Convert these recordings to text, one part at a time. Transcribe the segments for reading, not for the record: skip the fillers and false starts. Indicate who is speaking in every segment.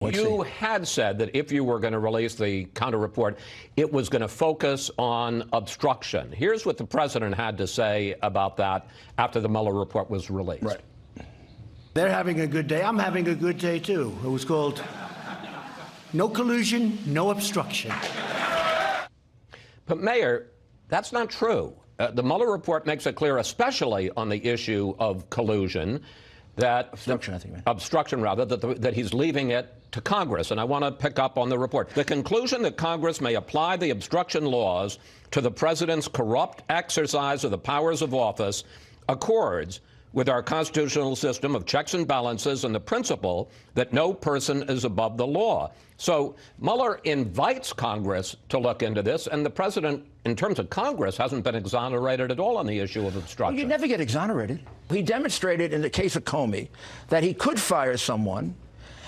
Speaker 1: You had said that if you were going to release the counter report, it was going to focus on obstruction. Here's what the president had to say about that after the Mueller report was released.
Speaker 2: Right. They're having a good day. I'm having a good day, too. It was called No Collusion, No Obstruction.
Speaker 1: But, Mayor, that's not true. The Mueller report makes it clear, especially on the issue of collusion, that obstruction, that he's leaving it to Congress. And I want to pick up on the report. The conclusion that Congress may apply the obstruction laws to the president's corrupt exercise of the powers of office accords with our constitutional system of checks and balances and the principle that no person is above the law. So Mueller invites Congress to look into this, and the president, in terms of Congress, hasn't been exonerated at all on the issue of obstruction.
Speaker 2: Well, you never get exonerated. He demonstrated in the case of Comey that he could fire someone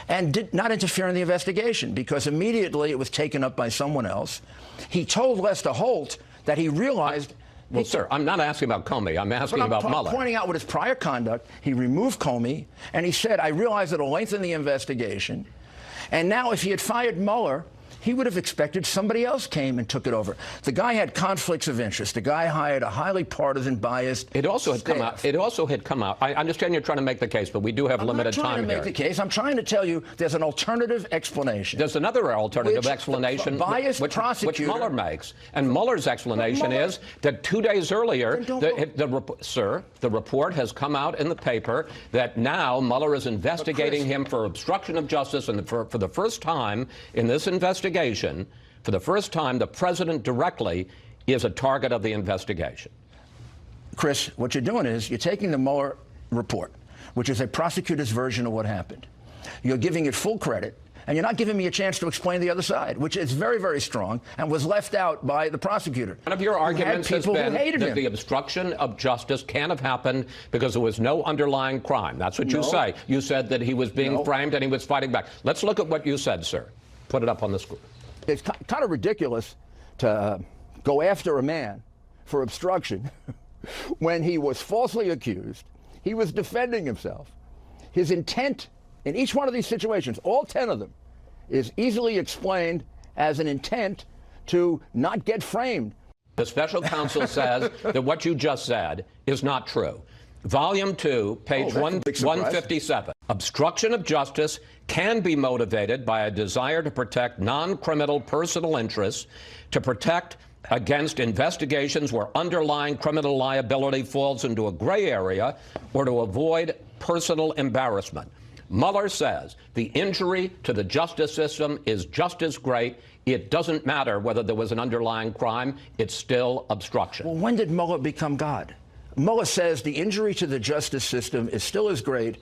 Speaker 2: and did not interfere in the investigation because immediately it was taken up by someone else. He told Lester Holt that he realized...
Speaker 1: Well, sir, I'm not asking about Comey. I'm asking about Mueller.
Speaker 2: I'm pointing out with his prior conduct. He removed Comey, and he said, I realized it'll lengthen the investigation. And now if he had fired Mueller, he would have expected somebody else came and took it over. The guy had conflicts of interest. The guy hired a highly partisan, biased
Speaker 1: It also had come out. It also had come out. I understand you're trying to make the case, but we do have limited time here.
Speaker 2: I'm not trying to make the case. I'm trying to tell you there's an alternative explanation.
Speaker 1: There's another alternative explanation which Mueller makes. And Mueller's explanation is that 2 days earlier, the report has come out in the paper that now Mueller is investigating him for obstruction of justice, and for the first time in this investigation, for the first time, the president directly is a target of the investigation.
Speaker 2: Chris, what you're doing is you're taking the Mueller report, which is a prosecutor's version of what happened. You're giving it full credit, and you're not giving me a chance to explain the other side, which is very, very strong and was left out by the prosecutor.
Speaker 1: One of your arguments has been that the obstruction of justice can't have happened because there was no underlying crime. That's what you say. You said that he was being framed and he was fighting back. Let's look at what you said, sir. Put it up on the screen.
Speaker 2: It's kind of ridiculous to go after a man for obstruction when he was falsely accused. He was defending himself. His intent in each one of these situations, all 10 of them, is easily explained as an intent to not get framed.
Speaker 1: The special counsel says that what you just said is not true. Volume 2, page 157. Obstruction of justice can be motivated by a desire to protect non-criminal personal interests, to protect against investigations where underlying criminal liability falls into a gray area, or to avoid personal embarrassment. Mueller says the injury to the justice system is just as great. It doesn't matter whether there was an underlying crime. It's still obstruction.
Speaker 2: Well, when did Mueller become God? Mueller says the injury to the justice system is still as great.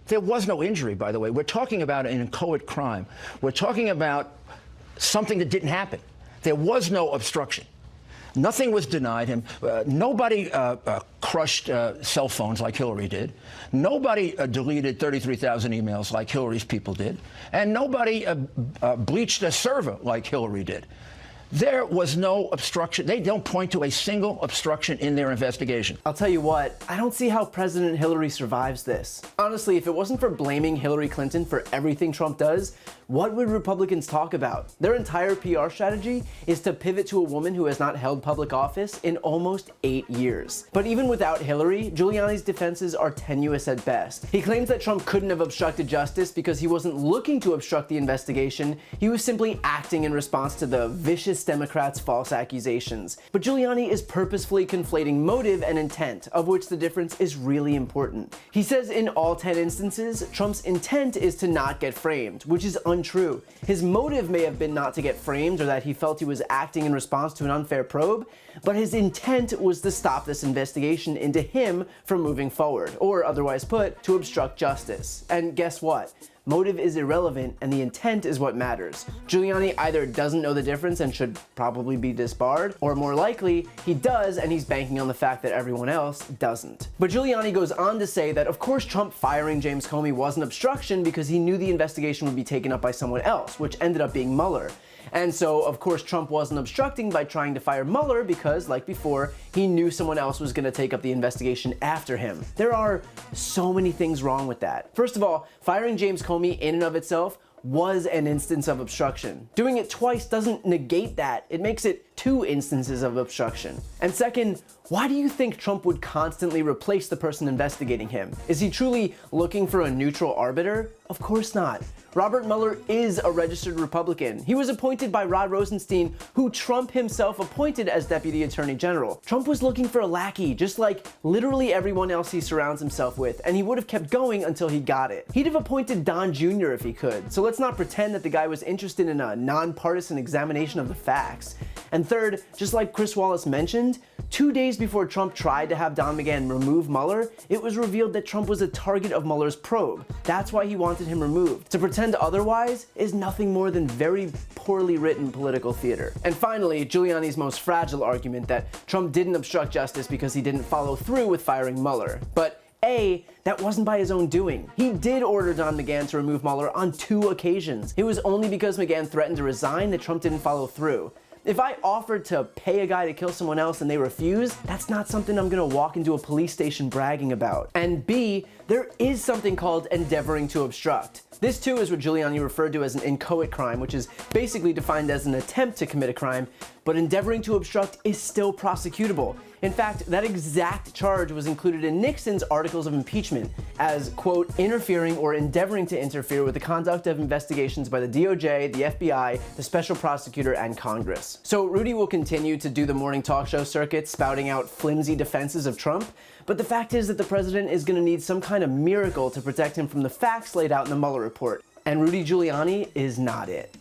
Speaker 2: There was no injury, by the way. We're talking about an inchoate crime. We're talking about something that didn't happen. There was no obstruction. Nothing was denied him. Nobody crushed cell phones like Hillary did. Nobody deleted 33,000 emails like Hillary's people did. And nobody bleached a server like Hillary did. There was no obstruction. They don't point to a single obstruction in their investigation.
Speaker 3: I'll tell you what, I don't see how President Hillary survives this. Honestly, if it wasn't for blaming Hillary Clinton for everything Trump does, what would Republicans talk about? Their entire PR strategy is to pivot to a woman who has not held public office in almost 8 years. But even without Hillary, Giuliani's defenses are tenuous at best. He claims that Trump couldn't have obstructed justice because he wasn't looking to obstruct the investigation. He was simply acting in response to the vicious Democrats' false accusations. But Giuliani is purposefully conflating motive and intent, of which the difference is really important. He says in all 10 instances, Trump's intent is to not get framed, which is untrue. His motive may have been not to get framed or that he felt he was acting in response to an unfair probe, but his intent was to stop this investigation into him from moving forward, or otherwise put, to obstruct justice. And guess what? Motive is irrelevant, and the intent is what matters. Giuliani either doesn't know the difference and should probably be disbarred, or more likely, he does and he's banking on the fact that everyone else doesn't. But Giuliani goes on to say that of course Trump firing James Comey was an obstruction because he knew the investigation would be taken up by someone else, which ended up being Mueller. And so, of course, Trump wasn't obstructing by trying to fire Mueller because, like before, he knew someone else was going to take up the investigation after him. There are so many things wrong with that. First of all, firing James Comey in and of itself was an instance of obstruction. Doing it twice doesn't negate that, it makes it 2 instances of obstruction. And second, why do you think Trump would constantly replace the person investigating him? Is he truly looking for a neutral arbiter? Of course not. Robert Mueller is a registered Republican. He was appointed by Rod Rosenstein, who Trump himself appointed as Deputy Attorney General. Trump was looking for a lackey, just like literally everyone else he surrounds himself with, and he would have kept going until he got it. He'd have appointed Don Jr. if he could, so let's not pretend that the guy was interested in a nonpartisan examination of the facts. And third, just like Chris Wallace mentioned, 2 days before Trump tried to have Don McGahn remove Mueller, it was revealed that Trump was a target of Mueller's probe. That's why he wanted him removed. To pretend otherwise is nothing more than very poorly written political theater. And finally, Giuliani's most fragile argument that Trump didn't obstruct justice because he didn't follow through with firing Mueller. But A, that wasn't by his own doing. He did order Don McGahn to remove Mueller on 2 occasions. It was only because McGahn threatened to resign that Trump didn't follow through. If I offered to pay a guy to kill someone else and they refuse, that's not something I'm gonna walk into a police station bragging about. And B, there is something called endeavoring to obstruct. This too is what Giuliani referred to as an inchoate crime, which is basically defined as an attempt to commit a crime, but endeavoring to obstruct is still prosecutable. In fact, that exact charge was included in Nixon's articles of impeachment as, quote, interfering or endeavoring to interfere with the conduct of investigations by the DOJ, the FBI, the special prosecutor, and Congress. So Rudy will continue to do the morning talk show circuit, spouting out flimsy defenses of Trump, but the fact is that the president is going to need some kind of miracle to protect him from the facts laid out in the Mueller report, and Rudy Giuliani is not it.